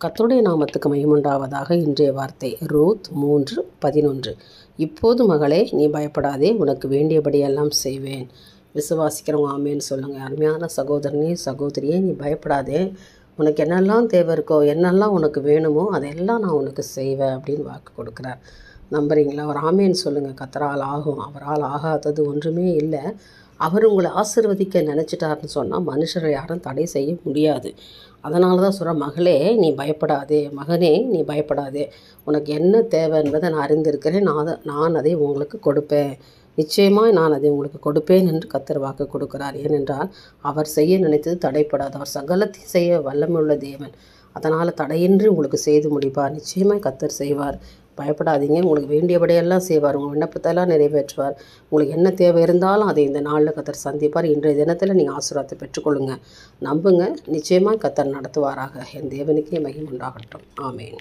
கர்த்தருடைய நாமத்துக்கு மகிமையுண்டாவதாக. இன்றைய வார்த்தை ரூத் 3:11. இப்போது மகளே, நீ பயப்படாதே, உனக்கு வேண்டியபடியெல்லாம் செய்வேன். விசுவாசிக்கிறவங்க ஆமேன்னு சொல்லுங்கள். அருமையான சகோதரனே, சகோதரியே, நீ பயப்படாதே. உனக்கு என்னெல்லாம் தேவை இருக்கோ, என்னெல்லாம் உனக்கு வேணுமோ அதெல்லாம் நான் உனக்கு செய்வேன் அப்படின்னு வாக்கு கொடுக்குறார். நம்புறீங்களா? அவர் ஆமேன்னு சொல்லுங்கள். கர்த்தரால் ஆகும். அவரால் ஆகாதது ஒன்றுமே இல்லை. அவர் உங்களை ஆசீர்வதிக்க நினச்சிட்டாருன்னு சொன்னால் மனுஷரை யாரும் தடை செய்ய முடியாது. அதனால தான் சொல்கிறேன், மகளே நீ பயப்படாதே, மகனே நீ பயப்படாதே. உனக்கு என்ன தேவை என்பதை நான் அறிந்திருக்கிறேன். நான் அதை உங்களுக்கு கொடுப்பேன். நிச்சயமாக நான் அதை உங்களுக்கு கொடுப்பேன் என்று கர்த்தர் வாக்கு கொடுக்கிறார். ஏனென்றால் அவர் செய்ய நினைத்தது தடைப்படாது. அவர் சகலத்தையும் செய்ய வல்லமையுள்ள தேவன். அதனால் தடையின்றி உங்களுக்கு செய்து முடிப்பார். நிச்சயமாக கர்த்தர் செய்வார். பயப்படாதீங்க. உங்களுக்கு வேண்டியபடியெல்லாம் செய்வார். உங்கள் விண்ணப்பத்தெல்லாம் நிறைவேற்றுவார். உங்களுக்கு என்ன தேவை இருந்தாலும் அதை இந்த நாளில் கர்த்தர் சந்திப்பார். இன்றைய தினத்தில் நீங்கள் ஆசீர்வாதத்தை பெற்றுக்கொள்ளுங்க. நம்புங்க. நிச்சயமாக கர்த்தர் நடத்துவாராக. என் தேவனுக்கே மகிமை உண்டாகட்டும். ஆமேன்.